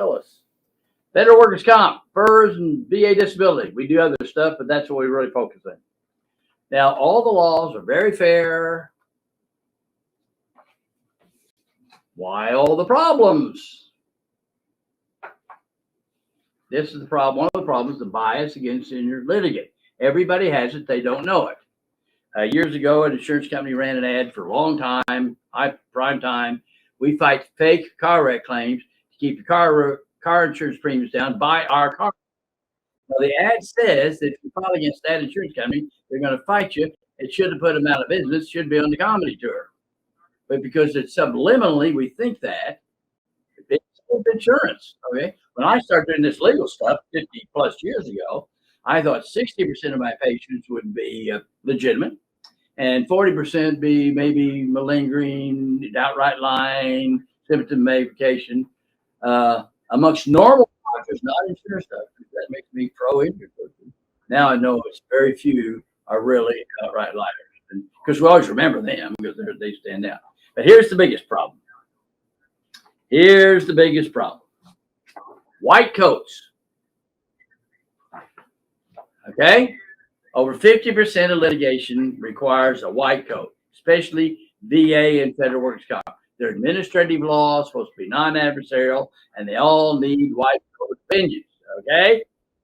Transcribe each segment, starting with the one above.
Ellis. Federal workers' comp, FERS, and VA disability. We do other stuff, but that's what we really focus on. Now, all the laws are very fair. Why all the problems? This is the problem. One of the problems, the bias against senior litigant. Everybody has it. They don't know it. Years ago, an insurance company ran an ad for a long time, high prime time. We fight fake car wreck claims to keep your car insurance premiums down. Buy our car. Well, the ad says that if you file against that insurance company, they're going to fight you. It should have put them out of business. Should be on the comedy tour. But because it's subliminally, we think that it's insurance. Okay. When I started doing this legal stuff 50 plus years ago, I thought 60% of my patients would be legitimate and 40% be maybe malingering, outright lying, symptom magnification. Amongst normal doctors, not insurance doctors, that makes me pro-injury person. Now I know it's very few are really outright liars, because we always remember them because they stand out. But here's the biggest problem. Here's the biggest problem. White coats. Okay? Over 50% of litigation requires a white coat, especially VA and federal workers' comp. They're administrative laws, supposed to be non-adversarial, and they all need white coat opinions. Okay?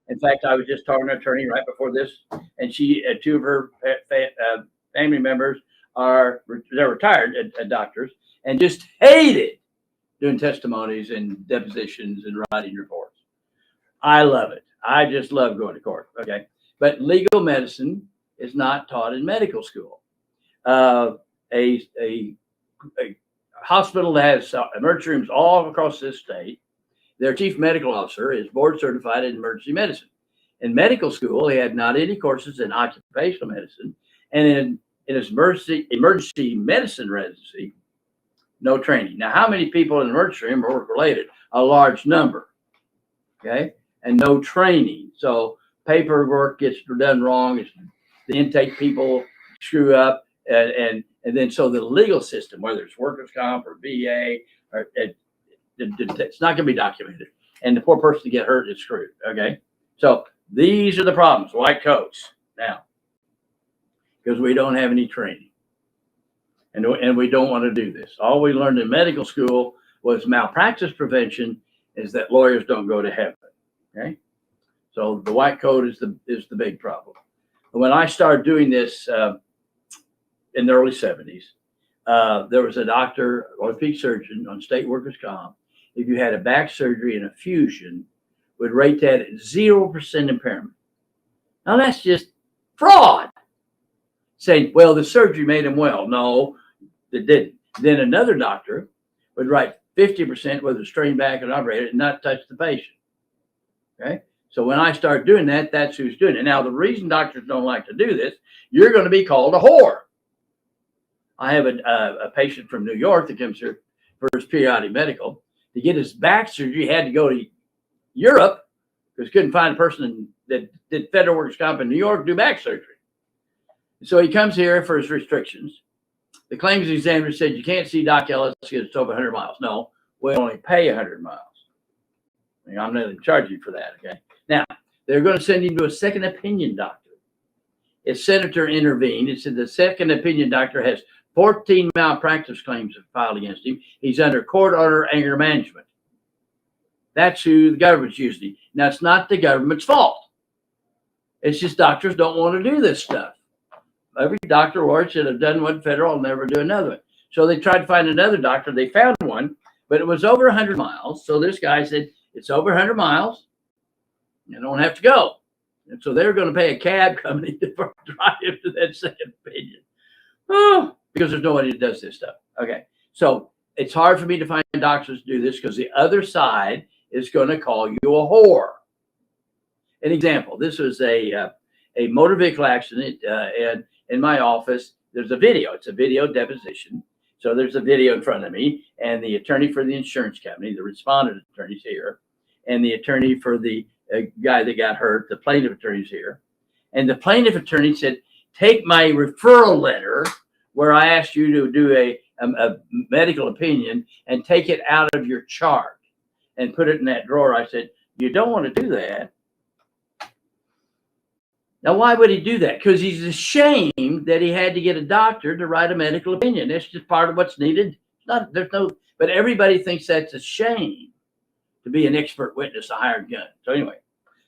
In fact, I was just talking to an attorney right before this, and she, two of her family members they're retired doctors, and just hated doing testimonies and depositions and writing reports. I love it. I just love going to court. Okay. But legal medicine is not taught in medical school. A hospital that has emergency rooms all across this state, their chief medical officer is board certified in emergency medicine. In medical school, he had not any courses in occupational medicine, and in his emergency medicine residency, no training. Now, how many people in the emergency room are work-related? A large number, okay? And no training. So paperwork gets done wrong. The intake people screw up. And then so the legal system, whether it's workers' comp or VA, it's not going to be documented. And the poor person to get hurt is screwed, okay? So these are the problems, white coats. Now, because we don't have any training. And we don't want to do this. All we learned in medical school was malpractice prevention is that lawyers don't go to heaven. Okay. So the white coat is the big problem. When I started doing this in the early 70s, there was a doctor, orthopedic surgeon on state workers' comp. If you had a back surgery and a fusion, would rate that at 0% impairment. Now that's just fraud. Saying, well, the surgery made him well. No, it didn't. Then another doctor would write 50% with a strained back and operated and not touch the patient. Okay. So when I start doing that, that's who's doing it. Now, the reason doctors don't like to do this, you're going to be called a whore. I have a patient from New York that comes here for his periodic medical. To get his back surgery, he had to go to Europe because couldn't find a person that did federal workers' comp in New York do back surgery. So he comes here for his restrictions. The claims examiner said, you can't see Doc Ellis because it's over 100 miles. No, we only pay 100 miles. I mean, I'm not in charge of you for that, okay? Now, they're going to send him to a second opinion doctor. His senator intervened and said the second opinion doctor has 14 malpractice claims filed against him. He's under court order anger management. That's who the government's using. Now, it's not the government's fault. It's just doctors don't want to do this stuff. Every doctor or lawyer should have done one federal and never do another one. So they tried to find another doctor. They found one, but it was over 100 miles. So this guy said, it's over 100 miles. You don't have to go. And so they're going to pay a cab company to drive him to that second opinion. Oh, because there's nobody that does this stuff. Okay. So it's hard for me to find doctors to do this because the other side is going to call you a whore. An example, this was a motor vehicle accident, and in my office, there's a video. It's a video deposition. So there's a video in front of me, and the attorney for the insurance company, the respondent attorney's here, and the attorney for the guy that got hurt, the plaintiff attorney's here. And the plaintiff attorney said, take my referral letter where I asked you to do a medical opinion and take it out of your chart. and put it in that drawer. I said, you don't want to do that. Now, why would he do that? Because he's ashamed that he had to get a doctor to write a medical opinion. That's just part of what's needed. But everybody thinks that's a shame to be an expert witness, a hired gun. So anyway,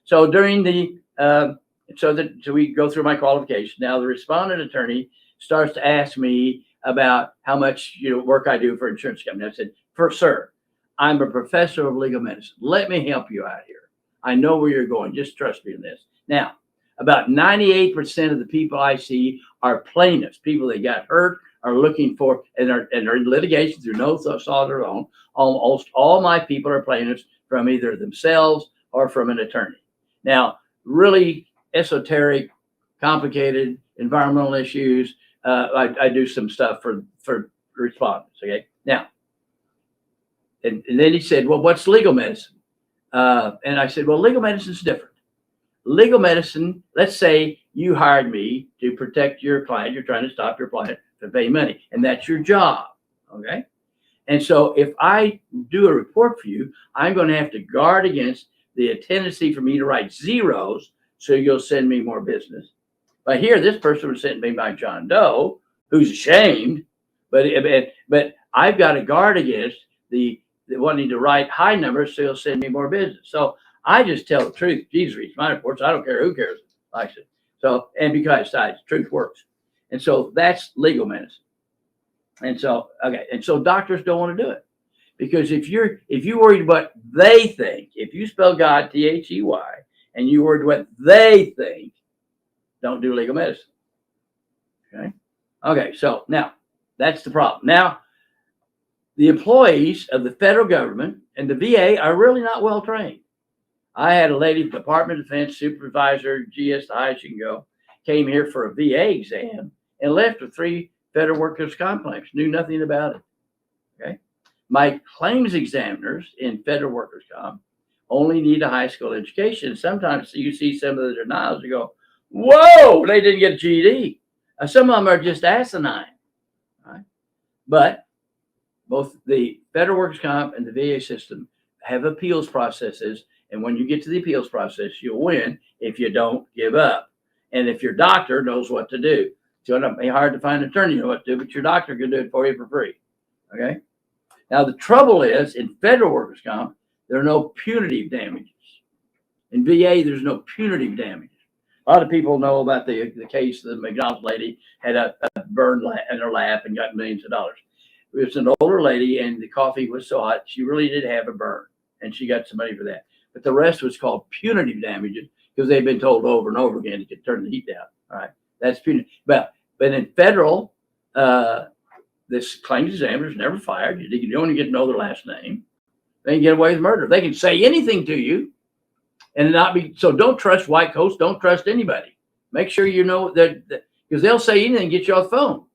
so during the, so we go through my qualification. Now the respondent attorney starts to ask me about how much work I do for insurance company. I said, sir, I'm a professor of legal medicine. Let me help you out here. I know where you're going. Just trust me in this. Now, about 98% of the people I see are plaintiffs, people that got hurt, are looking for, and are in litigation through no fault of their own. Almost all my people are plaintiffs from either themselves or from an attorney. Now, really esoteric, complicated environmental issues, I do some stuff for respondents. Okay. Now, and then he said, well, what's legal medicine? And I said, well, legal medicine is different. Legal medicine, let's say you hired me to protect your client. You're trying to stop your client from paying money, and that's your job. Okay. And so if I do a report for you, I'm going to have to guard against the tendency for me to write zeros so you'll send me more business. But here, this person was sent me by John Doe, who's ashamed, but I've got to guard against the wanting to write high numbers so he'll send me more business. So I just tell the truth. Jesus reads my reports. I don't care who cares. Like I said. So, and because truth works. And so that's legal medicine. And so, okay. And so doctors don't want to do it because if you're worried what they think, if you spell God, They, and you worried what they think, don't do legal medicine. Okay. Okay. So now that's the problem. Now, the employees of the federal government and the VA are really not well trained. I had a lady, Department of Defense supervisor, GS, the highest you can go, came here for a VA exam and left with 3 federal workers' comp claims, knew nothing about it. Okay. My claims examiners in federal workers' comp only need a high school education. Sometimes you see some of the denials, you go, whoa, they didn't get a GED. Some of them are just asinine. Right? But both the federal workers' comp and the VA system have appeals processes. And when you get to the appeals process, you'll win if you don't give up. And if your doctor knows what to do. It's going to be hard to find an attorney to know what to do, but your doctor can do it for you for free. Okay. Now, the trouble is in federal workers' comp, there are no punitive damages. In VA, there's no punitive damages. A lot of people know about the case of the McDonald's lady had a burn in her lap and got millions of dollars. It was an older lady, and the coffee was so hot, she really did have a burn, and she got some money for that. But the rest was called punitive damages because they've been told over and over again to turn the heat down. All right, that's punitive. But in federal, this claims examiner is never fired. You only get to know their last name. They can get away with murder. They can say anything to you, and not be. So don't trust white coats. Don't trust anybody. Make sure you know that because they'll say anything and get you off the phone.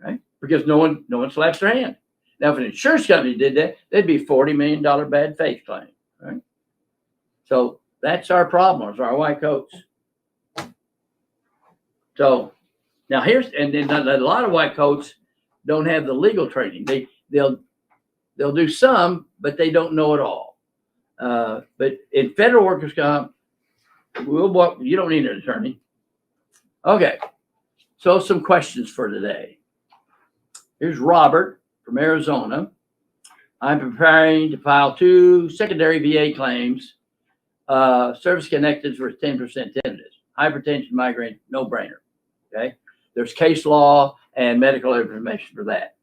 Right? Because no one slaps their hand. Now, if an insurance company did that, that'd be a $40 million bad faith claim. Right? So that's our problem, is our white coats. So now and then a lot of white coats don't have the legal training. They'll do some, but they don't know it all. But in federal workers' comp, you don't need an attorney. Okay. So some questions for today. Here's Robert from Arizona. I'm preparing to file 2 secondary VA claims, service-connected for 10% tinnitus. Hypertension, migraine, no brainer. Okay. There's case law and medical information for that.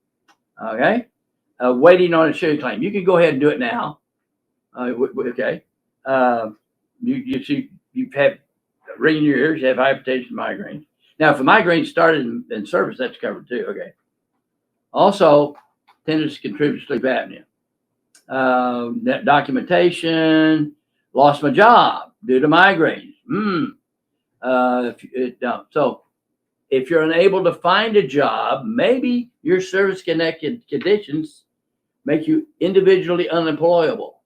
Okay. Waiting on a insurance claim. You can go ahead and do it now. Okay. You have ring in your ears. You have hypertension, migraine. Now, if a migraine started in service, that's covered too. Okay. Also, tinnitus contributes to sleep apnea. Documentation. Lost my job due to migraines. So if you're unable to find a job, maybe your service-connected conditions make you individually unemployable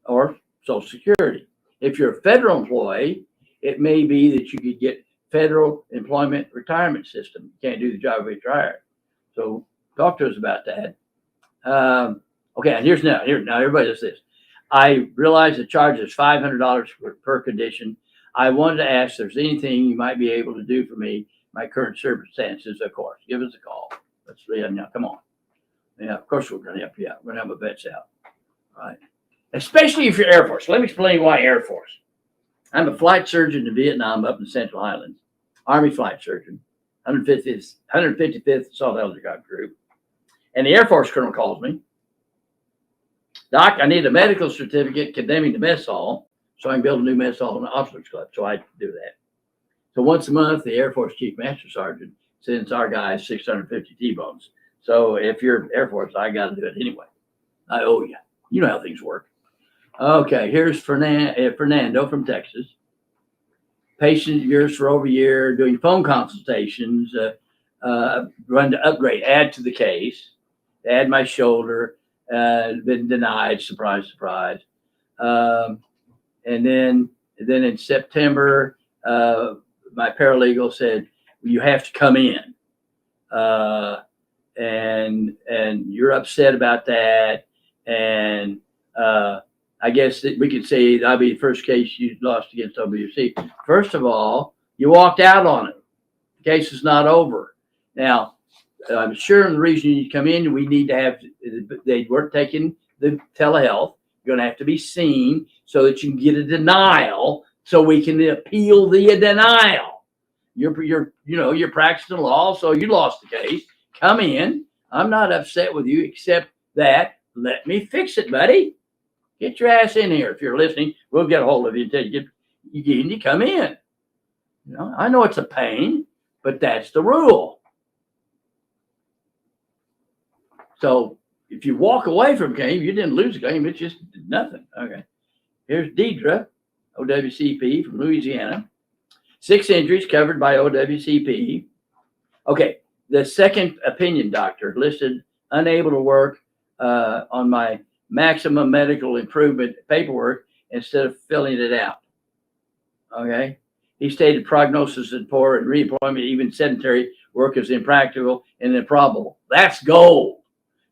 or Social Security. If you're a federal employee, it may be that you could get federal employment retirement system. You can't do the job if you're retired. So talk to us about that. Okay, and now everybody does this. I realize the charge is $500 per condition. I wanted to ask if there's anything you might be able to do for me, my current circumstances, of course. Give us a call. Let's now, come on. Yeah, of course we're going to help you out. We're going to help a vets out. All right. Especially if you're Air Force. Let me explain why Air Force. I'm a flight surgeon in Vietnam up in the Central Highlands. Army flight surgeon, 155th Assault Helicopter Group. And the Air Force colonel calls me. Doc, I need a medical certificate condemning the mess hall so I can build a new mess hall in the officers club. So I do that. So once a month, the Air Force Chief Master Sergeant sends our guys 650 T-bones. So if you're Air Force, I got to do it anyway. I owe you. You know how things work. Okay, here's Fernando from Texas. Patient of yours for over a year, doing phone consultations, run to upgrade, add to the case, add my shoulder, been denied, surprise, surprise. And then in September, my paralegal said, you have to come in. And you're upset about that. And I guess that we could say that'll be the first case you lost against WC. First of all, you walked out on it. The case is not over. Now, I'm sure the reason you come in, we need to have, they weren't taking the telehealth. You're going to have to be seen so that you can get a denial so we can appeal the denial. You're practicing law, so you lost the case. Come in. I'm not upset with you, except that let me fix it, buddy. Get your ass in here. If you're listening, we'll get a hold of you until you come in. I know it's a pain, but that's the rule. So if you walk away from a game, you didn't lose a game. It's just nothing. Okay. Here's Deidre, OWCP from Louisiana. 6 injuries covered by OWCP. Okay. The second opinion doctor listed unable to work on my maximum medical improvement paperwork instead of filling it out. Okay. He stated prognosis is poor and reemployment, even sedentary work, is impractical and improbable. That's gold.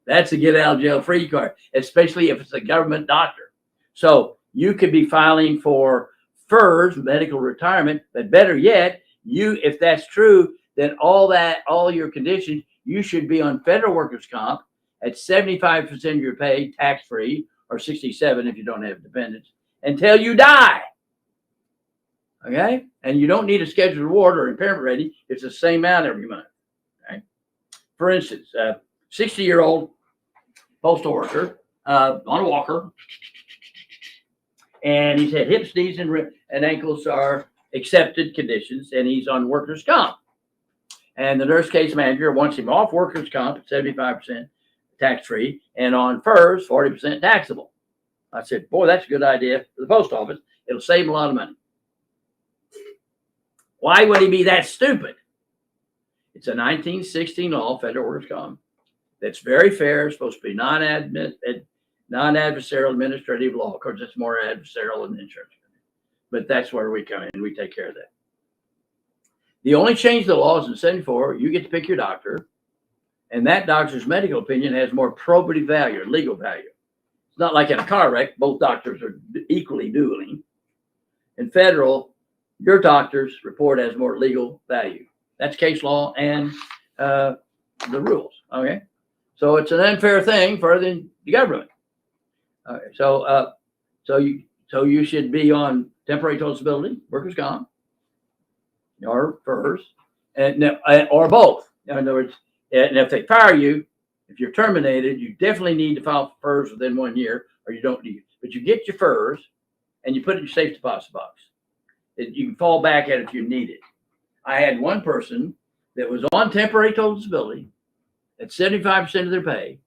That's a get out of jail free card, especially if it's a government doctor. So you could be filing for FERS, medical retirement, but better yet, if that's true, then all your conditions, you should be on federal workers' comp at 75% of your pay, tax-free, or 67 if you don't have dependents, until you die. Okay? And you don't need a scheduled award or impairment rating. It's the same amount every month. Okay? For instance, 60-year-old postal worker on a walker, and he said hips, knees, and ankles are accepted conditions, and he's on workers' comp. And the nurse case manager wants him off workers' comp at 75% tax-free and on FERS, 40% taxable. I said, boy, that's a good idea for the post office. It'll save him a lot of money. Why would he be that stupid? It's a 1916 law, federal workers' comp. That's very fair. It's supposed to be non-adversarial administrative law. Of course, it's more adversarial than insurance. But that's where we come in. We take care of that. The only change to the law is in 74, you get to pick your doctor, and that doctor's medical opinion has more probative value, legal value. It's not like in a car wreck, both doctors are equally dueling. In federal, your doctor's report has more legal value. That's case law and the rules, okay? So it's an unfair thing for the government. Okay, so you should be on temporary total disability, workers' comp, or FERS, or both. In other words, and if they fire you, if you're terminated, you definitely need to file for FERS within 1 year, or you don't need it. But you get your FERS, and you put it in your safe deposit box. You can fall back at it if you need it. I had one person that was on temporary total disability at 75% of their pay,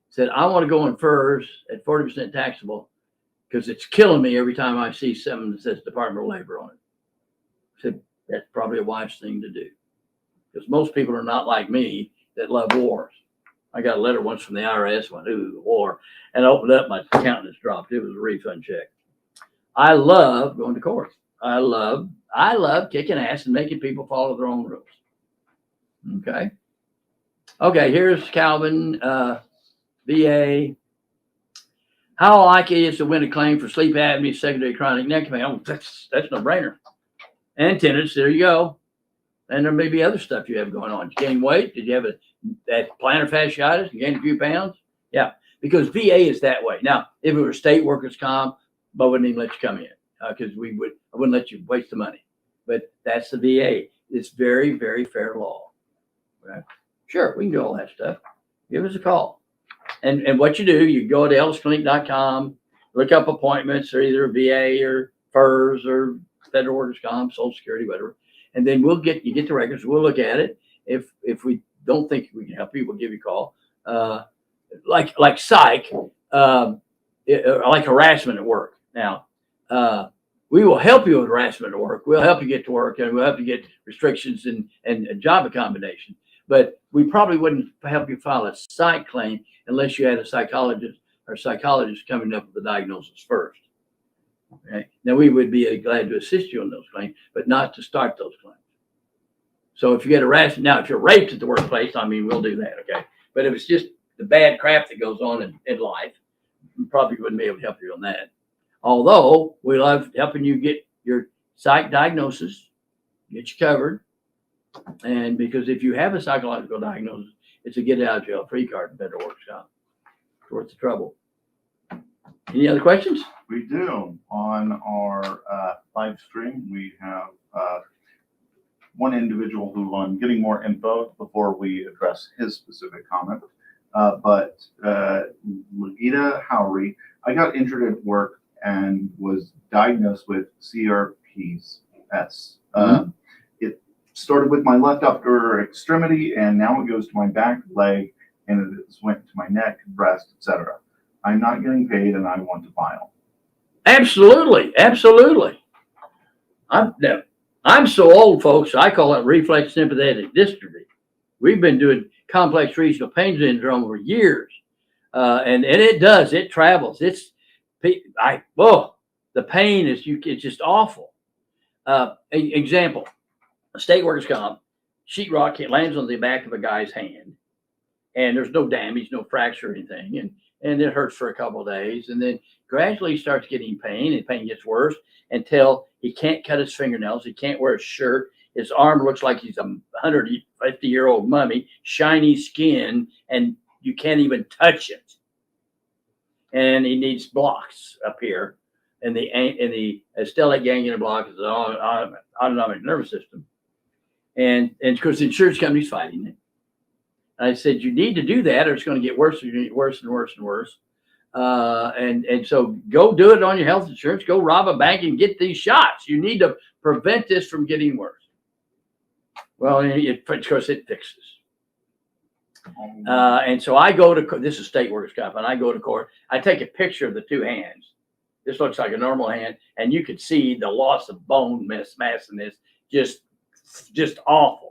said, I want to go on FERS at 40% taxable because it's killing me every time I see something that says Department of Labor on it. I said, that's probably a wise thing to do because most people are not like me that love wars. I got a letter once from the IRS, went, ooh, war, and I opened up, my countenance dropped. It was a refund check. I love going to court. I love kicking ass and making people follow their own rules. Okay, here's Calvin VA. How likely is to win a claim for sleep apnea, secondary chronic neck pain? Oh, that's no brainer. And tinnitus, there you go. And there may be other stuff you have going on. Did you gain weight? Did you have that plantar fasciitis? You gained a few pounds? Yeah, because VA is that way. Now, if it were state workers' comp, I wouldn't even let you come in because I wouldn't let you waste the money. But that's the VA. It's very, very fair law. Right? Sure, we can do all that stuff. Give us a call. And what you do, you go to ellisclinic.com, look up appointments, or either VA or FERS or federal workers comp, Social Security, whatever. And then you get the records. We'll look at it. If we don't think we can help you, we'll give you a call. Like psych, like harassment at work. Now, we will help you with harassment at work. We'll help you get to work, and we'll help you get restrictions and job accommodation. But we probably wouldn't help you file a psych claim unless you had a psychologist coming up with the diagnosis first. Okay. Now, we would be glad to assist you on those claims, but not to start those claims. So if you get harassed, now, if you're raped at the workplace, I mean, we'll do that, okay? But if it's just the bad crap that goes on in life, we probably wouldn't be able to help you on that. Although we love helping you get your psych diagnosis, get you covered. And because if you have a psychological diagnosis, it's a get out of jail free card in federal workers' comp. It's worth the trouble. Any other questions? We do. On our live stream, we have one individual who I'm getting more info before we address his specific comment. But Lagita Howry, I got injured at work and was diagnosed with CRPS. It started with my left upper extremity, and now it goes to my back leg, and it went to my neck, breast, etc. I'm not getting paid, and I want to file. Absolutely. I'm so old, folks. I call it reflex sympathetic dystrophy. We've been doing complex regional pain syndrome for years, and it travels. The pain is it's just awful. Example: a state workers' comp sheetrock lands on the back of a guy's hand, and there's no damage, no fracture or anything, and it hurts for a couple of days, and then gradually he starts getting pain, and pain gets worse until he can't cut his fingernails, he can't wear a shirt, his arm looks like he's a 150-year-old mummy, shiny skin, and you can't even touch it. And he needs blocks up here, and the stellate ganglion block is the autonomic nervous system, and of course the insurance company's fighting it. I said, you need to do that or it's going to get worse. You're going to get worse and worse and worse. And so go do it on your health insurance. Go rob a bank and get these shots. You need to prevent this from getting worse. Well, of course, it fixes. And so I go to, this is state workers' comp, and I go to court. I take a picture of the two hands. This looks like a normal hand, and you could see the loss of bone mass in this, just awful.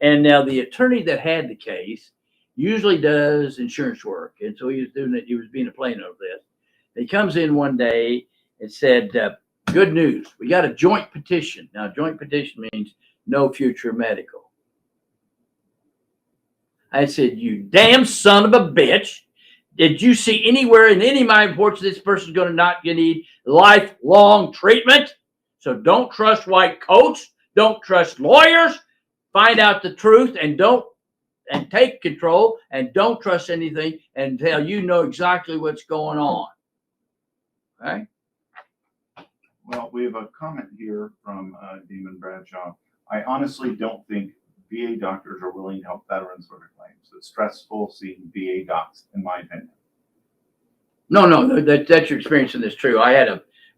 And now the attorney that had the case usually does insurance work. And so he was doing it. He was being a plaintiff of this. He comes in one day and said, good news. We got a joint petition. Now, joint petition means no future medical. I said, you damn son of a bitch. Did you see anywhere in any of my reports this person's going to not need lifelong treatment? So don't trust white coats. Don't trust lawyers. Find out the truth and take control and don't trust anything until you know exactly what's going on. Right? Well, we have a comment here from Damon Bradshaw. I honestly don't think VA doctors are willing to help veterans with their claims. It's stressful seeing VA docs, in my opinion. No, that's your experience in this true. I had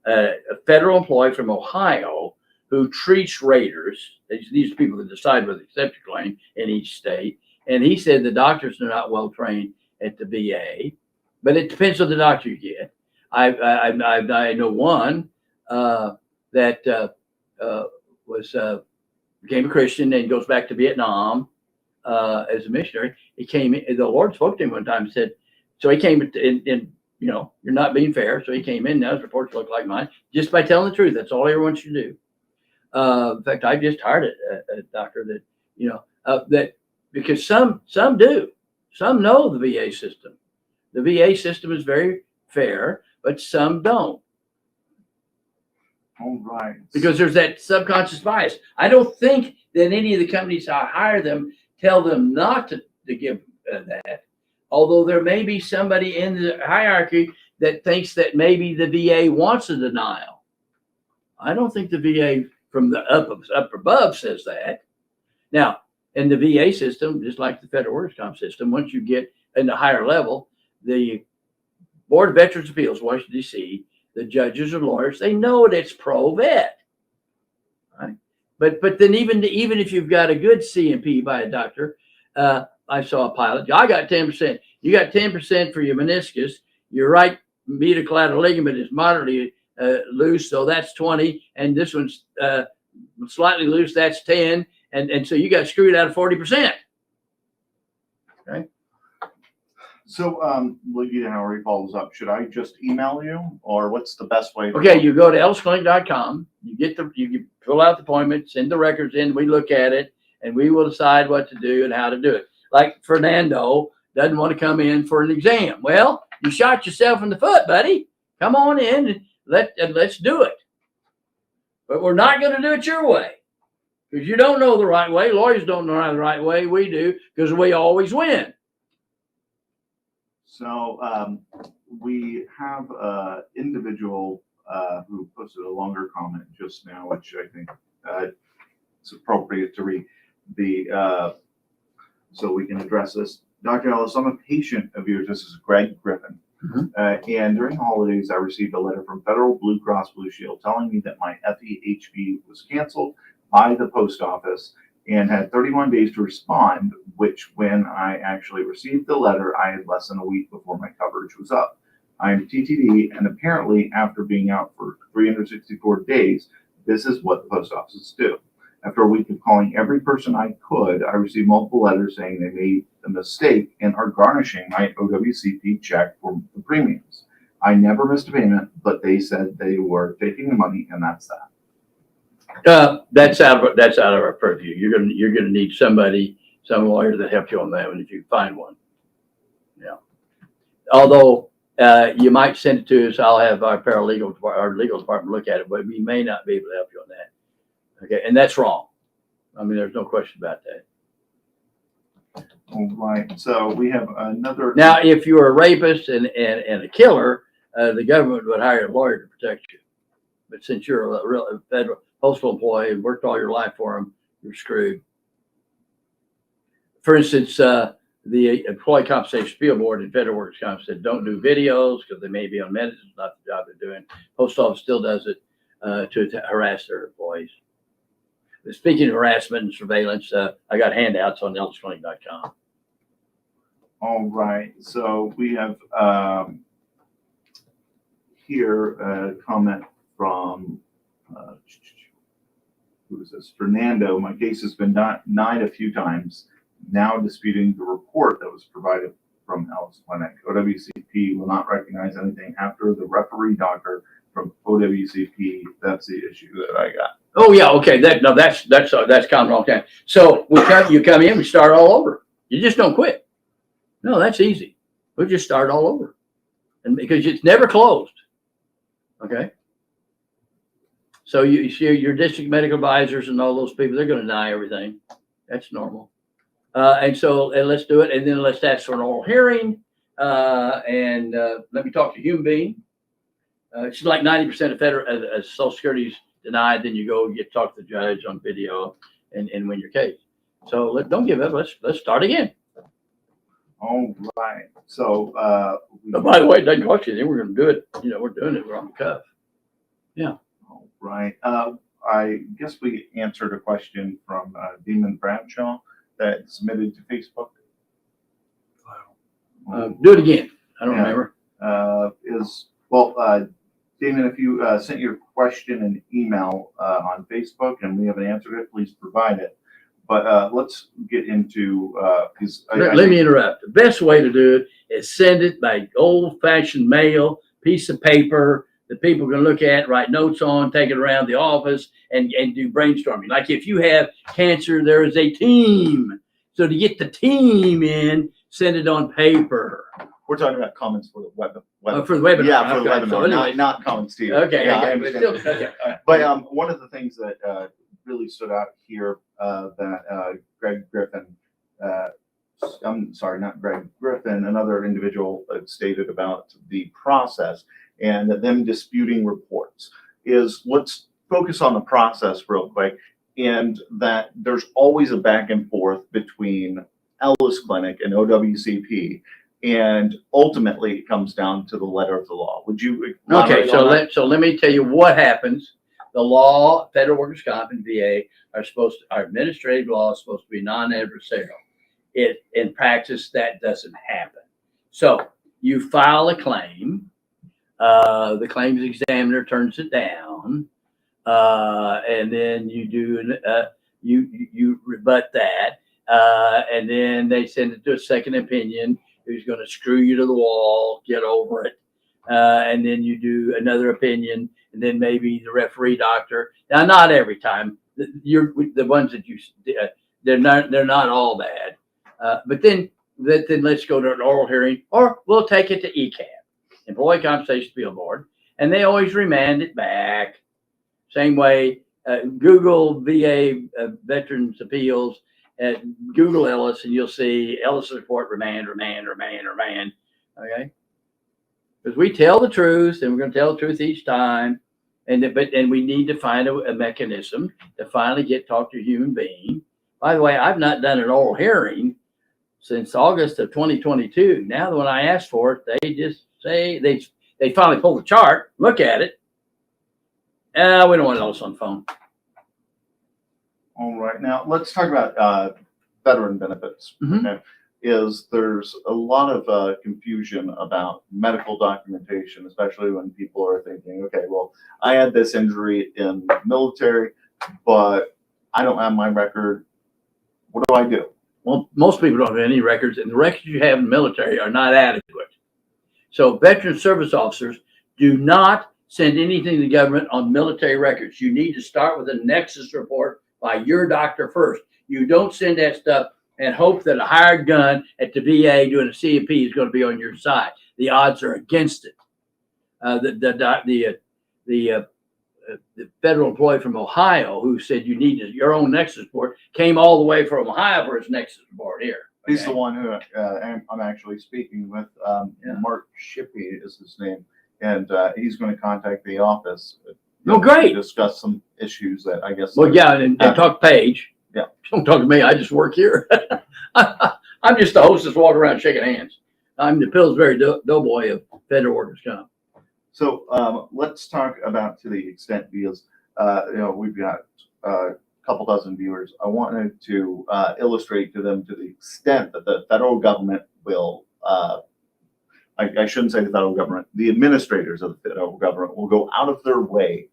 a federal employee from Ohio who treats raters. These are people that decide whether to accept a claim in each state. And he said the doctors are not well trained at the VA, but it depends on the doctor you get. I know one that became a Christian and goes back to Vietnam as a missionary. He came in, the Lord spoke to him one time and said, so he came in, you're not being fair. So he came in, now his reports look like mine, just by telling the truth. That's all he ever wants you to do. In fact, I just hired a doctor that, that because some do, some know the VA system. The VA system is very fair, but some don't. All right. Because there's that subconscious bias. I don't think that any of the companies I hire them tell them not to give that. Although there may be somebody in the hierarchy that thinks that maybe the VA wants a denial. I don't think the VA from the up above says that. Now, in the VA system, just like the federal workers' comp system, once you get in the higher level, the Board of Veterans Appeals, Washington, D.C., the judges or lawyers, they know that it's pro-vet. Right? But then even if you've got a good C&P by a doctor, I saw a pilot, I got 10%. You got 10% for your meniscus. Your right medial collateral ligament is moderately loose, so that's 20, and this one's slightly loose, that's 10, and so you got screwed out of 40%. Okay. So, Ligita, how he follows up, should I just email you, or what's the best way? Okay, you go to ellisclinic.com, you fill out the appointment, send the records in, we look at it, and we will decide what to do and how to do it. Like Fernando doesn't want to come in for an exam. Well, you shot yourself in the foot, buddy. Come on in and let's do it. But we're not going to do it your way, because you don't know the right way. Lawyers don't know the right way. We do, because we always win. So we have an individual who posted a longer comment just now, which I think it's appropriate to read. So we can address this. Dr. Ellis, I'm a patient of yours. This is Greg Griffin. Mm-hmm. And during the holidays, I received a letter from Federal Blue Cross Blue Shield telling me that my FEHB was canceled by the post office and had 31 days to respond, which when I actually received the letter, I had less than a week before my coverage was up. I'm TTD, and apparently after being out for 364 days, this is what the post offices do. After a week of calling every person I could, I received multiple letters saying they made a mistake and are garnishing my OWCP check for the premiums. I never missed a payment, but they said they were taking the money, and that's that. That's out of our purview. You're gonna need some lawyer that helps you on that one if you find one. Yeah. Although you might send it to us, I'll have our legal department look at it, but we may not be able to help you on that. Okay, and that's wrong. I mean, there's no question about that. All right. So we have another. Now, if you're a rapist and a killer, the government would hire a lawyer to protect you. But since you're a real federal postal employee and worked all your life for them, you're screwed. For instance, the Employee Compensation Appeal Board and Federal Workers' Comp said don't do videos because they may be on medicine. It's not the job they're doing. Post office still does it to harass their employees. Speaking of harassment and surveillance, I got handouts on ellisclinic.com. All right. So we have here a comment from who is this? Fernando. My case has been denied a few times, now disputing the report that was provided from Ellis Clinic. OWCP will not recognize anything after the referee doctor from OWCP. That's the issue that I got. Oh yeah, okay. That's common all the time. So you come in, we start all over. You just don't quit. No, that's easy. We'll just start all over, and because it's never closed. Okay. So you see your district medical advisors and all those people, they're going to deny everything. That's normal. And let's do it, and then let's ask for an oral hearing, and let me talk to a human being. It's like 90% of federal Social Security's denied. Then you go get to talk to the judge on video and win your case. So don't give up. Let's start again. All right. So by the way, it doesn't cost you anything. We're going to do it. We're doing it. We're on the cuff. Yeah. All right. I guess we answered a question from Damon Bradshaw that submitted to Facebook. Do it again. I don't remember. Damon, if you sent your question and email on Facebook and we haven't answered it, please provide it. But let's get into let me interrupt. The best way to do it is send it by old-fashioned mail, piece of paper that people can look at, write notes on, take it around the office, and do brainstorming. Like if you have cancer, there is a team. So to get the team in, send it on paper. We're talking about comments for the web. For the webinar. Yeah, for the Okay, webinar, so anyway. not comments to you. Okay, Yeah, I okay, but understand. still, okay. All right. But one of the things that really stood out here that Greg Griffin, I'm sorry, not Greg Griffin, another individual stated about the process and them disputing reports is let's focus on the process real quick, and that there's always a back and forth between Ellis Clinic and OWCP, and ultimately it comes down to the letter of the law. Would you Okay, elaborate on that? so let me tell you what happens. The law, federal workers' comp and VA our administrative law is supposed to be non-adversarial. In practice, that doesn't happen. So you file a claim, the claims examiner turns it down, and then you do you rebut that, and then they send it to a second opinion who's going to screw you to the wall, get over it, and then you do another opinion, and then maybe the referee doctor. Now, not every time. The ones that they're not all bad, but then let's go to an oral hearing, or we'll take it to ECAB, Employee Compensation Appeal Board, and they always remand it back. Same way, Google VA Veterans Appeals, Google Ellis, and you'll see Ellis report, remand. Okay, because we tell the truth, and we're going to tell the truth each time, and we need to find a mechanism to finally talk to a human being. By the way, I've not done an oral hearing since August of 2022. Now, when I ask for it, they just say they finally pull the chart, look at it. We don't want Ellis on the phone. All right, now let's talk about veteran benefits. Mhm. Okay. There's a lot of confusion about medical documentation, especially when people are thinking, okay, well, I had this injury in the military, but I don't have my record. What do I do? Well, most people don't have any records, and the records you have in the military are not adequate. So veteran service officers do not send anything to the government on military records. You need to start with a Nexus report by your doctor first. You don't send that stuff and hope that a hired gun at the VA doing a C&P is going to be on your side. The odds are against it. The federal employee from Ohio who said you need your own Nexus report came all the way from Ohio for his Nexus report here. Okay? He's the one who I'm actually speaking with. Mark Shippey is his name, and he's going to contact the office. Oh, great. To discuss some issues that I guess. Well, yeah, and talk to Paige. Yeah. Don't talk to me. I just work here. I'm just the hostess walking around shaking hands. I'm the Pillsbury Doughboy of federal workers' comp. So let's talk about to the extent, because we've got a couple dozen viewers. I wanted to illustrate to them to the extent that the federal government will. I shouldn't say the federal government. The administrators of the federal government will go out of their way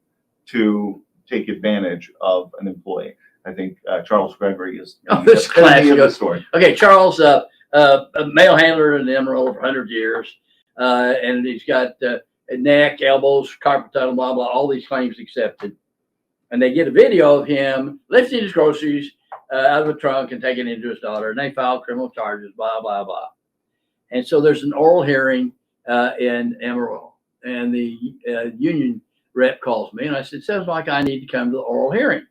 to take advantage of an employee. I think Charles Gregory is This classic of the story. Okay, Charles, a mail handler in Emerald for 100 years, and he's got neck, elbows, carpal tunnel, blah, blah, all these claims accepted. And they get a video of him lifting his groceries out of the trunk and taking it into his daughter, and they file criminal charges, blah, blah, blah. And so there's an oral hearing in Emerald, and the union rep calls me, and I said, sounds like I need to come to the oral hearing.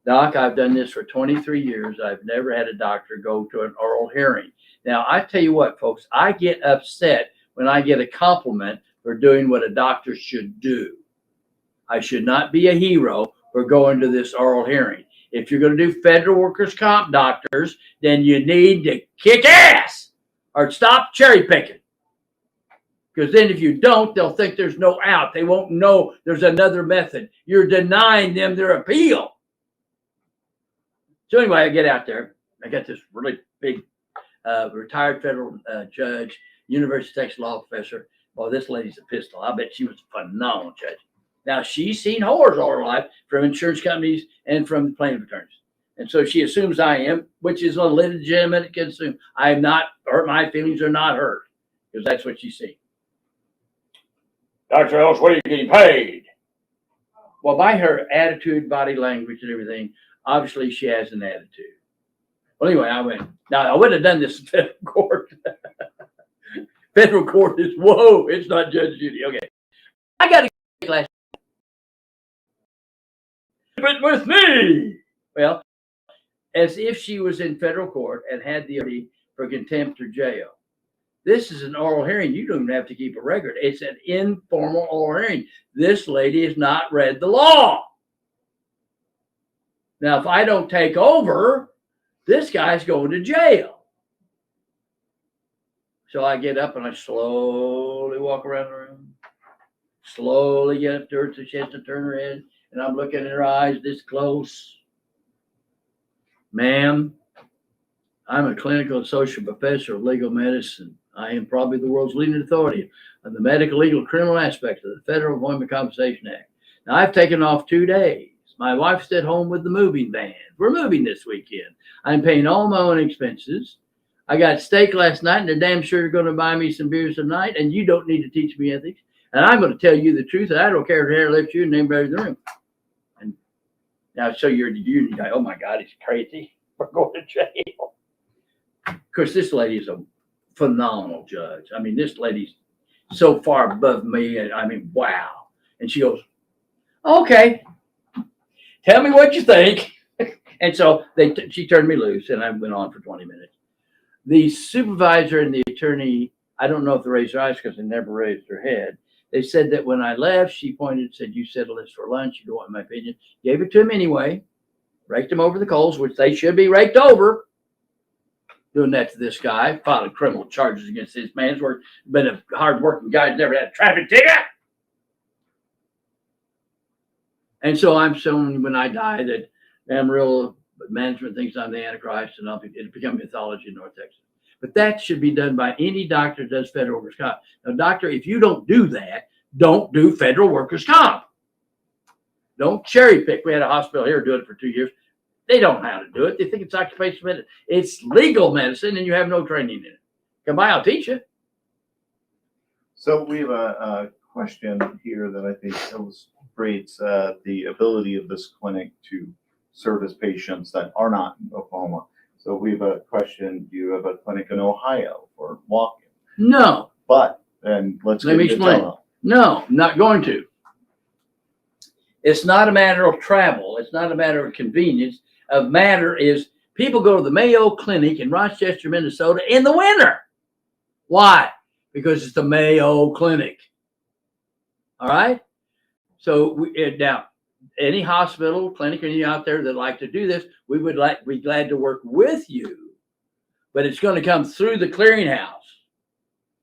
Doc, I've done this for 23 years. I've never had a doctor go to an oral hearing. Now, I tell you what, folks, I get upset when I get a compliment for doing what a doctor should do. I should not be a hero for going to this oral hearing. If you're going to do federal workers' comp doctors, then you need to kick ass or stop cherry picking. Because then if you don't, they'll think there's no out. They won't know there's another method. You're denying them their appeal. So anyway, I get out there. I got this really big retired federal judge, University of Texas law professor. Well, this lady's a pistol. I bet she was a phenomenal judge. Now, she's seen horrors all her life from insurance companies and from plaintiff attorneys. And so she assumes I am, which is a legitimate concern. I am not hurt. My feelings are not hurt because that's what she's seen. Dr. Ellis, what are you getting paid? Well, by her attitude, body language, and everything, obviously she has an attitude. Well, anyway, I went. Now, I wouldn't have done this in federal court. Federal court is, whoa, it's not Judge Judy. Okay. I got to last but with me. Well, as if she was in federal court and had the authority for contempt or jail. This is an oral hearing. You don't even have to keep a record. It's an informal oral hearing. This lady has not read the law. Now, if I don't take over, this guy's going to jail. So I get up and I slowly walk around the room, slowly get up to her so she has to turn her head, and I'm looking in her eyes this close. Ma'am, I'm a clinical and social professor of legal medicine. I am probably the world's leading authority on the medical, legal, criminal aspects of the Federal Employment Compensation Act. Now, I've taken off 2 days. My wife's at home with the moving van. We're moving this weekend. I'm paying all my own expenses. I got steak last night, and they're damn sure you're going to buy me some beers tonight, and you don't need to teach me ethics. And I'm going to tell you the truth, and I don't care if hair lifts you and anybody in the room. And now, so you're guy, oh my God, he's crazy. We're going to jail. Of course, this lady is a phenomenal judge. I mean, this lady's so far above me. And I mean, wow. And she goes, okay, tell me what you think. And so she turned me loose, and I went on for 20 minutes. The supervisor and the attorney, I don't know if they raised their eyes because they never raised their head. They said that when I left, she pointed and said, you settled this for lunch. You don't want my opinion. Gave it to him anyway. Raked him over the coals, which they should be raked over. Doing that to this guy, filing criminal charges against this man's work. Been a hard-working guy, never had a traffic ticket. And so I'm showing when I die that Amarillo management thinks I'm the Antichrist, and it'll become mythology in North Texas. But that should be done by any doctor that does federal workers' comp. Now, doctor, if you don't do that, don't do federal workers' comp. Don't cherry pick. We had a hospital here doing it for 2 years. They don't know how to do it. They think it's occupational medicine. It's legal medicine, and you have no training in it. Come by, I'll teach you. So we have a question here that I think illustrates the ability of this clinic to service patients that are not in Oklahoma. So we have a question. Do you have a clinic in Ohio for walk-in? No. But, and let me explain. No, not going to. It's not a matter of travel. It's not a matter of convenience. A matter is people go to the Mayo Clinic in Rochester, Minnesota in the winter. Why? Because it's the Mayo Clinic. All right? So now, any hospital, clinic, or any out there that like to do this, we would be glad to work with you, but it's going to come through the clearinghouse.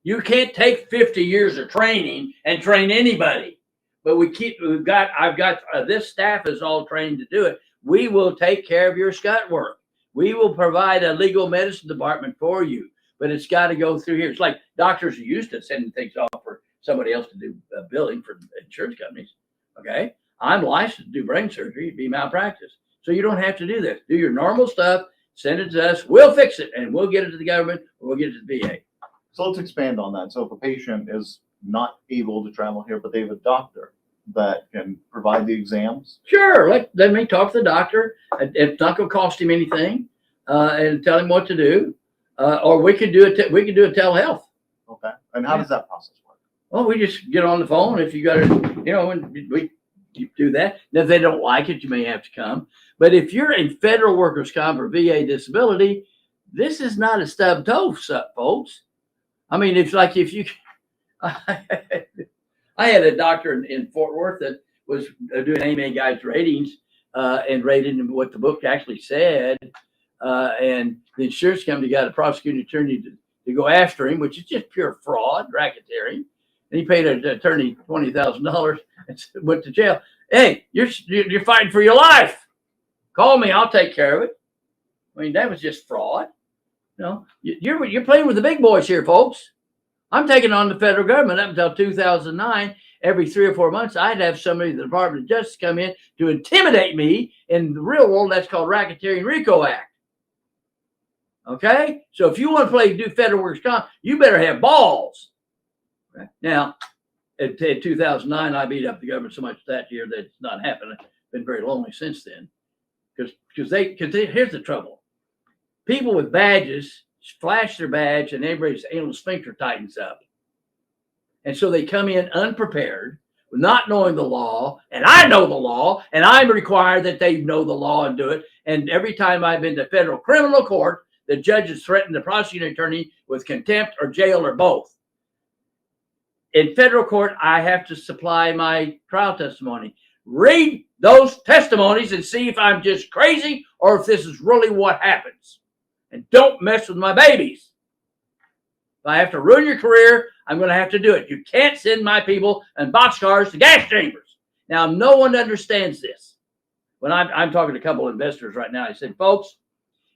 You can't take 50 years of training and train anybody. But I've got this staff is all trained to do it. We will take care of your scut work. We will provide a legal medicine department for you, but it's got to go through here. It's like doctors are used to sending things off for somebody else to do billing for insurance companies. Okay. I'm licensed to do brain surgery, it'd be malpractice. So you don't have to do this. Do your normal stuff, send it to us, we'll fix it, and we'll get it to the government, or we'll get it to the VA. So let's expand on that. So if a patient is not able to travel here, but they have a doctor that can provide the exams? Sure, let me talk to the doctor. It's not going to cost him anything, and tell him what to do. Or we could do it. We could do a telehealth. Okay. And how does that process work? Well, we just get on the phone. If you got to, and we do that. Now, if they don't like it, you may have to come. But if you're in federal workers' comp or VA disability, this is not a stub toe, folks. I mean, it's like if you. I had a doctor in Fort Worth that was doing AMA guys ratings and rated what the book actually said. And the insurance company got a prosecuting attorney to go after him, which is just pure fraud, racketeering. And he paid an attorney $20,000 and went to jail. Hey, you're fighting for your life. Call me, I'll take care of it. I mean, that was just fraud. You're playing with the big boys here, folks. I'm taking on the federal government up until 2009. Every 3 or 4 months, I'd have somebody in the Department of Justice come in to intimidate me. In the real world, that's called Racketeering RICO Act. Okay? So if you want to do federal workers' comp, you better have balls. Right? Now, in 2009, I beat up the government so much that year that it's not happening. I've been very lonely since then. Because here's the trouble. People with badges flash their badge and everybody's anal sphincter tightens up. And so they come in unprepared, not knowing the law, and I know the law, and I'm required that they know the law and do it. And every time I've been to federal criminal court, the judges threaten the prosecuting attorney with contempt or jail or both. In federal court, I have to supply my trial testimony. Read those testimonies and see if I'm just crazy or if this is really what happens. And don't mess with my babies. If I have to ruin your career, I'm going to have to do it. You can't send my people in boxcars to gas chambers. Now, no one understands this. When I'm talking to a couple of investors right now, I said, folks,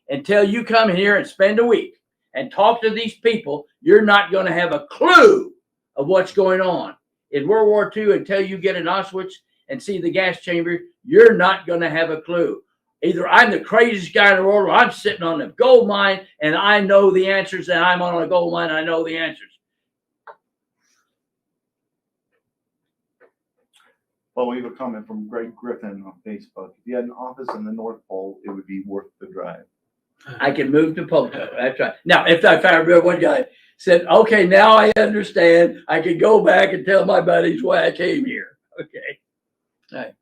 until you come here and spend a week and talk to these people, you're not going to have a clue of what's going on. In World War II, until you get in Auschwitz and see the gas chamber, you're not going to have a clue. Either I'm the craziest guy in the world, or I'm sitting on a gold mine and I know the answers, and I'm on a gold mine and I know the answers. Well, we have a comment from Greg Griffin on Facebook. If you had an office in the North Pole, it would be worth the drive. I can move to Poco. That's right. Now, if I remember, one guy said, okay, now I understand. I can go back and tell my buddies why I came here. Okay. All right.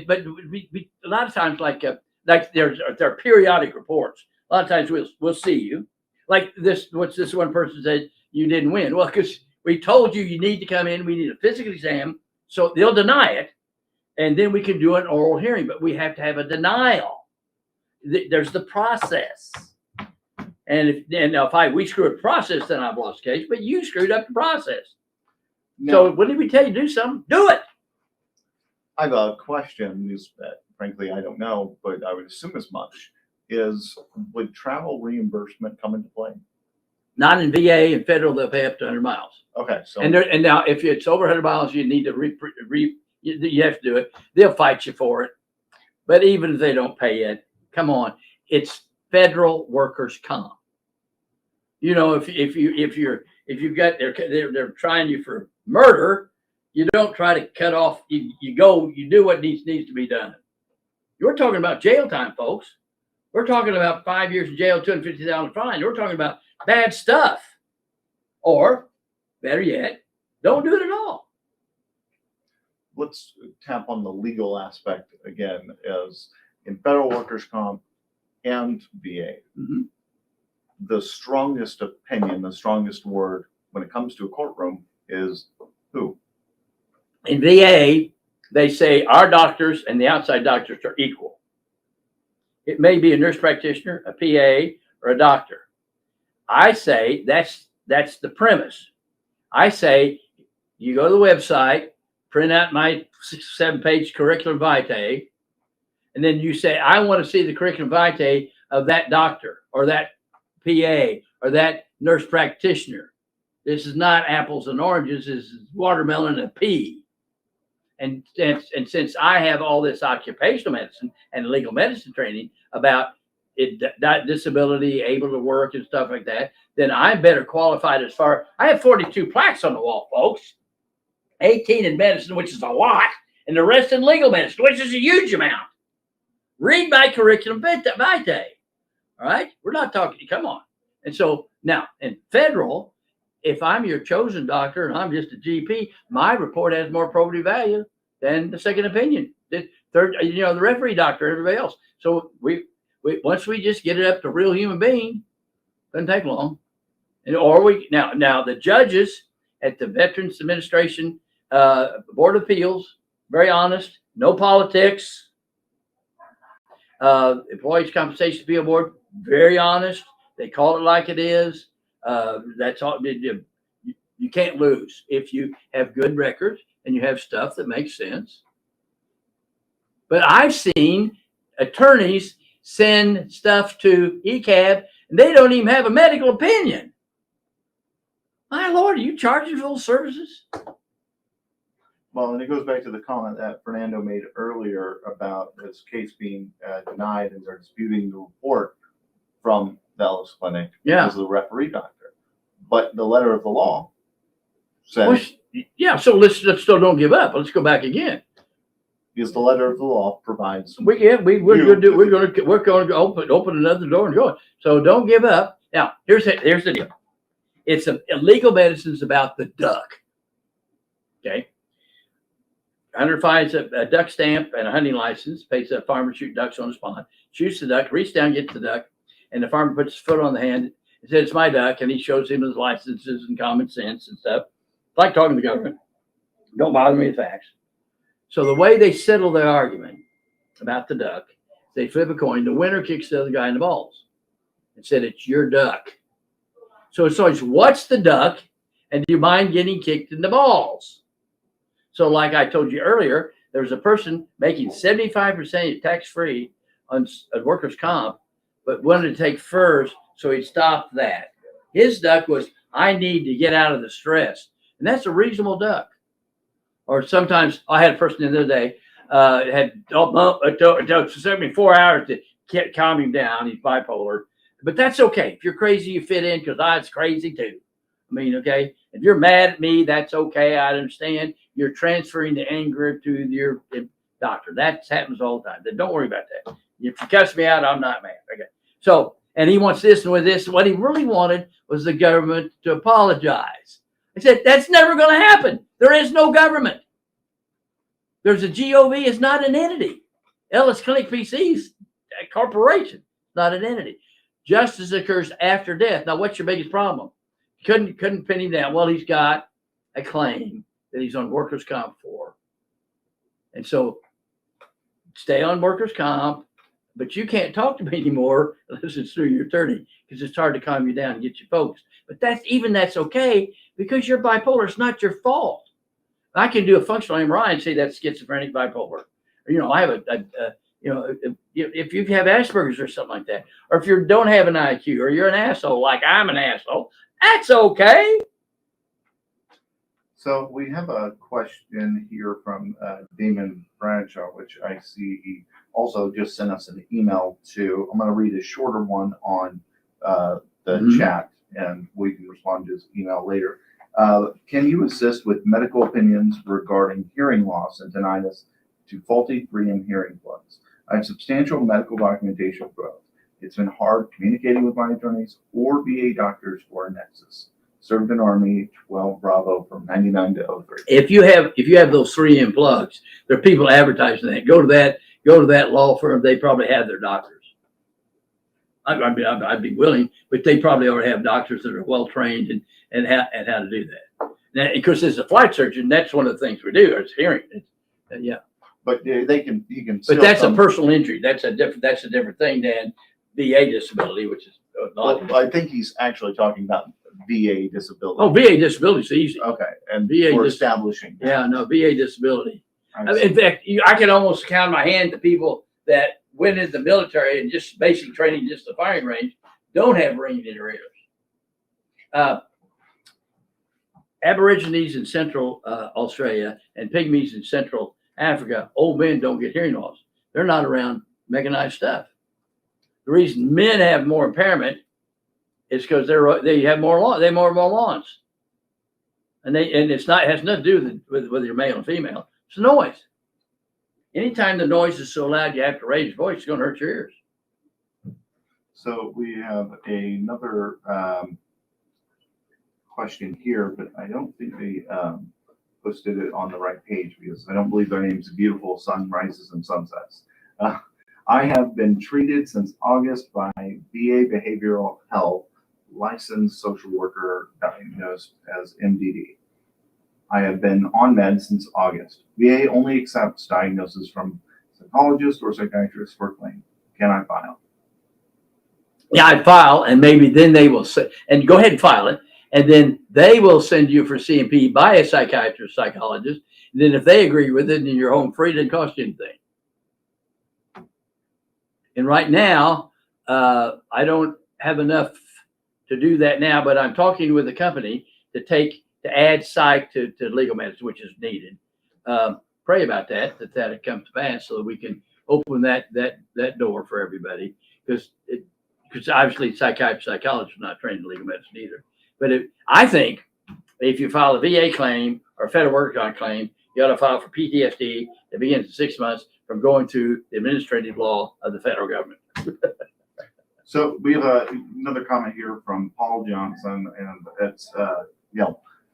But we, a lot of times, like there are periodic reports. A lot of times we'll see you. Like this, what's this one person said, you didn't win. Well, because we told you need to come in, we need a physical exam. So they'll deny it, and then we can do an oral hearing, but we have to have a denial. There's the process. And if we screw up the process, then I've lost the case, but you screwed up the process. So when did we tell you to do something? Do it. I have a question, that frankly I don't know, but I would assume as much. Would travel reimbursement come into play? Not in VA and federal, they'll pay up to 100 miles. Okay, so and now if it's over 100 miles, you need to you have to do it. They'll fight you for it. But even if they don't pay it, come on, it's federal workers' comp. You know, if you've got they're trying you for murder, you don't try to cut off. You do what needs to be done. You're talking about jail time, folks. We're talking about 5 years in jail, $250,000 fine. We're talking about bad stuff. Or better yet, don't do it at all. Let's tap on the legal aspect again, as in federal workers' comp and VA. Mm-hmm. The strongest opinion, the strongest word when it comes to a courtroom is who? In VA, they say our doctors and the outside doctors are equal. It may be a nurse practitioner, a PA, or a doctor. I say that's the premise. I say you go to the website, print out my 7-page curriculum vitae, and then you say, I want to see the curriculum vitae of that doctor or that PA or that nurse practitioner. This is not apples and oranges. This is watermelon and pea. And since I have all this occupational medicine and legal medicine training about disability, able to work and stuff like that, then I'm better qualified I have 42 plaques on the wall, folks. 18 in medicine, which is a lot, and the rest in legal medicine, which is a huge amount. Read my curriculum vitae. All right? We're not talking, come on. And so now in federal, if I'm your chosen doctor and I'm just a GP, my report has more probative value than the second opinion. The third, the referee doctor, everybody else. So we once we just get it up to real human being, doesn't take long. And now the judges at the Veterans Administration Board of Appeals, very honest, no politics. Employees Compensation Appeal Board, very honest. They call it like it is. That's all. You can't lose if you have good records and you have stuff that makes sense. But I've seen attorneys send stuff to ECAB and they don't even have a medical opinion. My Lord, are you charging for those services? Well, and it goes back to the comment that Fernando made earlier about this case being denied, and they're disputing the report from the Ellis Clinic as the referee doctor. But the letter of the law says, so let's still don't give up. Let's go back again. Because the letter of the law provides. We're going to open another door and go. So don't give up. Now here's the deal. It's illegal medicines about the duck. Okay. Hunter finds a duck stamp and a hunting license, pays a farmer to shoot ducks on the spot, shoots the duck, reaches down, gets the duck, and the farmer puts his foot on the hand and says, "It's my duck," and he shows him his licenses and common sense and stuff. It's like talking to the government. Don't bother me with facts. So the way they settle their argument about the duck, they flip a coin. The winner kicks the other guy in the balls and said, "It's your duck." So it's always, what's the duck, and do you mind getting kicked in the balls? So like I told you earlier, there was a person making 75% tax-free on workers' comp, but wanted to take FERS, so he stopped that. His duck was, I need to get out of the stress. And that's a reasonable duck. Or sometimes, I had a person the other day, it took me 4 hours to calm him down. He's bipolar. But that's okay. If you're crazy, you fit in, because I was crazy too. I mean, okay, if you're mad at me, that's okay. I understand. You're transferring the anger to your doctor. That happens all the time. Don't worry about that. If you cuss me out, I'm not mad. Okay. So, and he wants this and with this. What he really wanted was the government to apologize. I said, that's never going to happen. There is no government. There's a GOV. It's not an entity. Ellis Clinic PC is a corporation, not an entity. Justice occurs after death. Now, what's your biggest problem? Couldn't pin him down. Well, he's got a claim that he's on workers' comp for. And so stay on workers' comp, but you can't talk to me anymore unless it's through your attorney, because it's hard to calm you down and get you focused. But that's okay, because you're bipolar. It's not your fault. I can do a functional MRI and say that's schizophrenic bipolar. I have if you have Asperger's or something like that, or if you don't have an IQ, or you're an asshole like I'm an asshole, that's okay. So we have a question here from Damon Bradshaw, which I see he also just sent us an email to. I'm going to read a shorter one on the chat, and we can respond to his email later. Can you assist with medical opinions regarding hearing loss and tinnitus to faulty 3M hearing plugs? I have substantial medical documentation for both. It's been hard communicating with my attorneys or VA doctors for a Nexus. Served in Army 12 Bravo from 99 to 03. If you have those 3M plugs, there are people advertising that. Go to that law firm. They probably have their doctors. I'd be willing, but they probably already have doctors that are well trained and how to do that. Now, because as a flight surgeon, that's one of the things we do. Is hearing. Yeah. But you can. But that's a personal injury. That's a different thing than VA disability, which is. Well, I think he's actually talking about VA disability. Oh, VA disability is easy. Okay, and VA for establishing. Yeah, no, VA disability. In fact, I can almost count my hand to people that went into the military and just basic training, just the firing range, don't have ringing in their ears. Aborigines in Central Australia and Pygmies in Central Africa, old men don't get hearing loss. They're not around mechanized stuff. The reason men have more impairment is because they have more lawns, and it has nothing to do with whether you're male or female. It's noise. Anytime the noise is so loud, you have to raise your voice. It's going to hurt your ears. So we have another question here, but I don't think they posted it on the right page, because I don't believe their name's Beautiful Sunrises and Sunsets. I have been treated since August by VA Behavioral Health, licensed social worker diagnosed as MDD. I have been on meds since August. VA only accepts diagnosis from psychologists or psychiatrists for claim. Can I file? Yeah, I'd file, and maybe then they will say, and go ahead and file it, and then they will send you for CMP by a psychiatrist, psychologist. And then if they agree with it, then you're home free. It doesn't cost you anything. And right now, I don't have enough to do that now, but I'm talking with the company to add psych to legal medicine, which is needed. Pray about that it comes to pass, so that we can open that door for everybody, because obviously psychiatrists, psychologists are not trained in legal medicine either. But I think if you file a VA claim or a federal work comp claim, you ought to file for PTSD that begins in 6 months from going to the administrative law of the federal government. So we have another comment here from Paul Johnson, and it's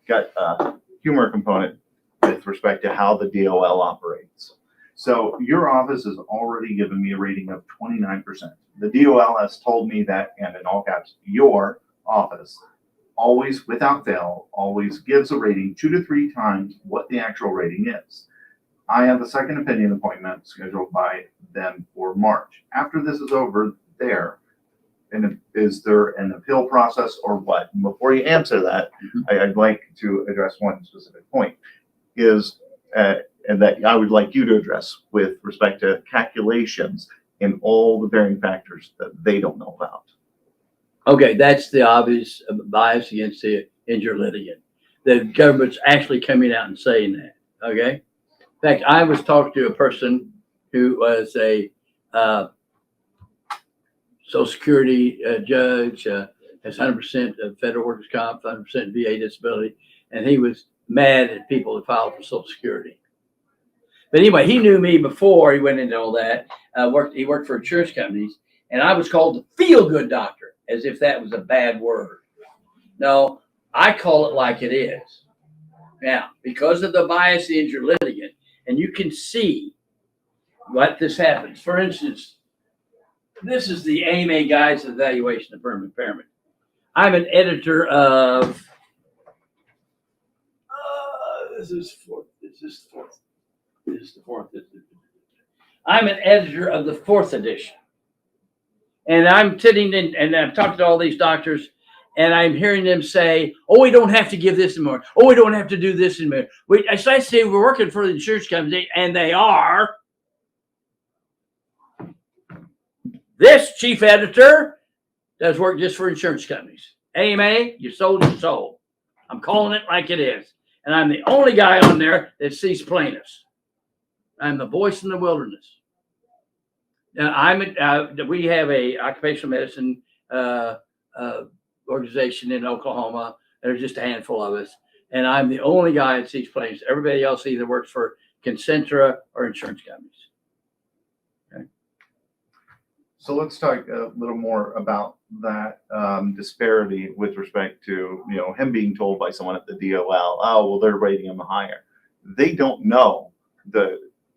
got a humor component with respect to how the DOL operates. So your office has already given me a rating of 29%. The DOL has told me that, and in all caps, your office always, without fail, always gives a rating 2 to 3 times what the actual rating is. I have a second opinion appointment scheduled by them for March. After this is over there, and is there an appeal process or what? And before you answer that, I'd like to address one specific point, and that I would like you to address with respect to calculations and all the varying factors that they don't know about. Okay, that's the obvious bias against the injured litigant. The government's actually coming out and saying that. Okay. In fact, I was talking to a person who was a Social Security judge, has 100% of federal workers' comp, 100% VA disability, and he was mad at people that filed for Social Security. But anyway, he knew me before he went into all that. He worked for insurance companies, and I was called the feel-good doctor, as if that was a bad word. No, I call it like it is. Now, because of the bias of the injured litigant, and you can see what this happens. For instance, this is the AMA Guides to Evaluation of Permanent Impairment. I'm an editor of, this is the fourth. I'm an editor of the 4th edition. And I'm sitting in, and I'm talking to all these doctors, and I'm hearing them say, oh, we don't have to give this anymore. Oh, we don't have to do this anymore. As I say, we're working for the insurance company, and they are. This chief editor does work just for insurance companies. AMA, you sold your soul. I'm calling it like it is. And I'm the only guy on there that sees plaintiffs. I'm the voice in the wilderness. Now, we have a occupational medicine organization in Oklahoma. There's just a handful of us. And I'm the only guy that sees plaintiffs. Everybody else either works for Concentra or insurance companies. Okay. So let's talk a little more about that disparity with respect to, him being told by someone at the DOL, oh, well, they're rating him higher. They don't know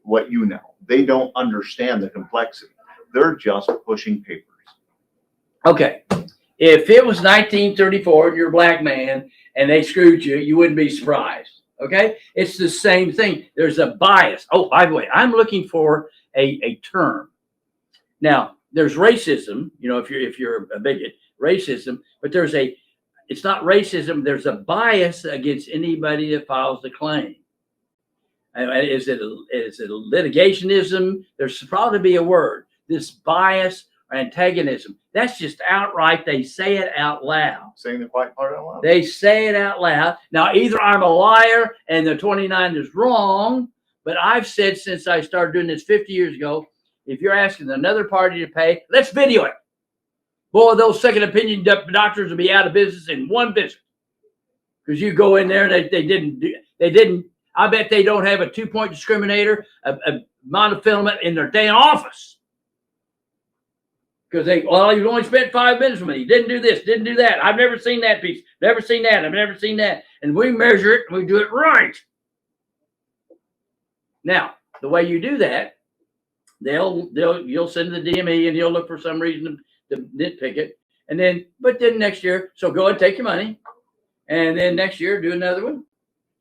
what you know. They don't understand the complexity. They're just pushing papers. Okay. If it was 1934 and you're a black man and they screwed you, you wouldn't be surprised. Okay. It's the same thing. There's a bias. Oh, by the way, I'm looking for a term. Now, there's racism, if you're a bigot, racism, but it's not racism. There's a bias against anybody that files the claim. Is it litigationism? There's probably be a word. This bias or antagonism. That's just outright. They say it out loud. Saying the quiet part out loud. They say it out loud. Now, either I'm a liar and the 29 is wrong, but I've said since I started doing this 50 years ago, if you're asking another party to pay, let's video it. Boy, those second opinion doctors will be out of business in one visit. Because you go in there and they didn't. I bet they don't have a 2-point discriminator, a monofilament in their damn office. Because you only spent 5 minutes with me. You didn't do this, didn't do that. I've never seen that piece. Never seen that. I've never seen that. And we measure it and we do it right. Now, the way you do that, you'll send the DME and he'll look for some reason to nitpick it. But then next year, so go and take your money. And then next year, do another one.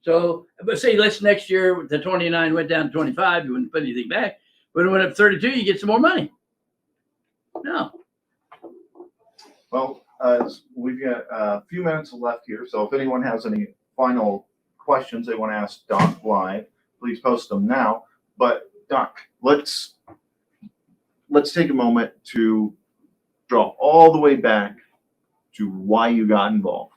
So, but see, next year, the 29 went down to 25. You wouldn't put anything back. When it went up 32, you get some more money. No. Well, we've got a few minutes left here. So if anyone has any final questions they want to ask Doc live, please post them now. But Doc, let's take a moment to draw all the way back to why you got involved.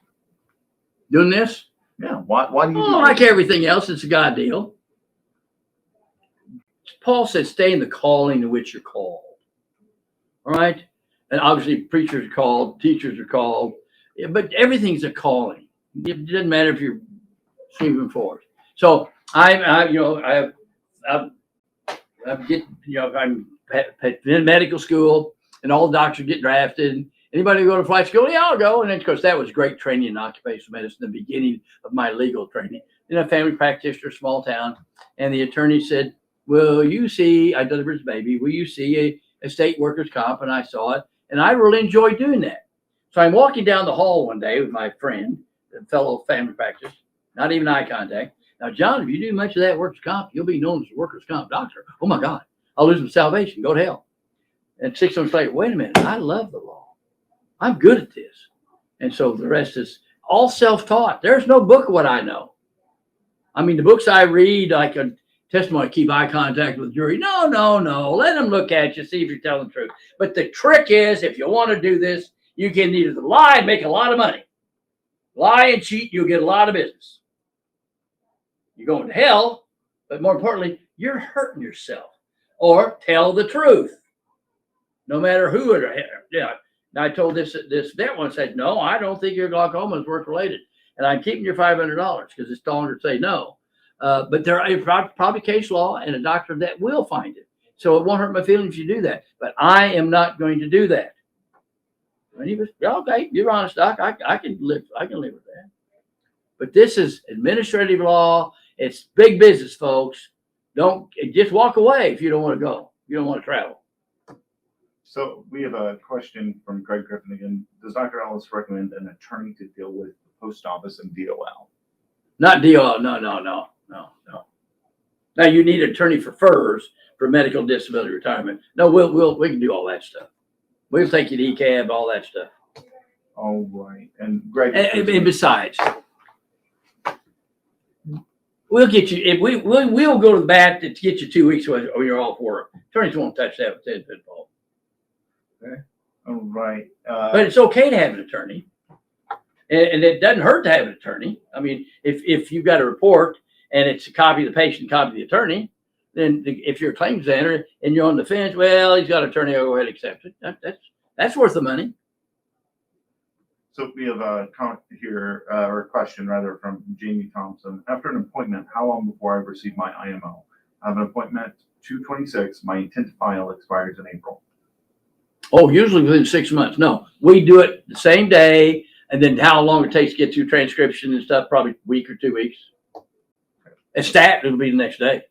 Doing this? Yeah. Why do you do like everything else, it's a God deal. Paul says, stay in the calling to which you're called. All right? And obviously preachers are called, teachers are called, but everything's a calling. It doesn't matter if you're sweeping forward. So I'm in medical school, and all the doctors get drafted. Anybody go to flight school? Yeah, I'll go. And then, of course, that was great training in occupational medicine, the beginning of my legal training. Then a family practitioner, small town, and the attorney said, "Will you see?" I delivered his baby. "Will you see a state workers' comp?" And I saw it, and I really enjoyed doing that. So I'm walking down the hall one day with my friend, a fellow family practitioner, not even eye contact. "Now, John, if you do much of that workers' comp, you'll be known as a workers' comp doctor." "Oh my God, I'll lose my salvation. Go to hell." And 6 months later, "Wait a minute, I love the law. I'm good at this." And so the rest is all self-taught. There's no book of what I know. I mean, the books I read, like a testimony, keep eye contact with the jury. No. Let them look at you, see if you're telling the truth. But the trick is, if you want to do this, you can either lie and make a lot of money. Lie and cheat, you'll get a lot of business. You're going to hell, but more importantly, you're hurting yourself. Or tell the truth. No matter who it is. Yeah. I told this vet one, said, "No, I don't think your glaucoma is work related, and I'm keeping your $500 because it's longer to say no." But there are probably case law and a doctor that will find it, so it won't hurt my feelings if you do that. But I am not going to do that. And he was, "Okay, you're honest, doc. I can live with that." But this is administrative law. It's big business, folks. Don't just walk away if you don't want to go. You don't want to travel. So we have a question from Greg Griffin again. Does Dr. Ellis recommend an attorney to deal with the post office and DOL? Not DOL. No. Now you need an attorney for FERS, for medical disability retirement. No, we can do all that stuff. We'll take you to ECAB, all that stuff. All right. And Greg. And besides, we'll get you. We'll go to the bat to get you 2 weeks when you're off work. Attorneys won't touch that with 10 football. Okay. All right. But it's okay to have an attorney, and it doesn't hurt to have an attorney. I mean, if you've got a report and it's a copy of the patient, copy of the attorney, then if you're a claims examiner and you're on the fence, well, he's got an attorney, I'll go ahead and accept it. That's worth the money. So we have a comment here, or a question rather, from Jamie Thompson. After an appointment, how long before I receive my IMO? I have an appointment 2/26. My intent to file expires in April. Oh, usually within 6 months. No, we do it the same day, and then how long it takes to get through transcription and stuff, probably a week or 2 weeks. At stat, it'll be the next day.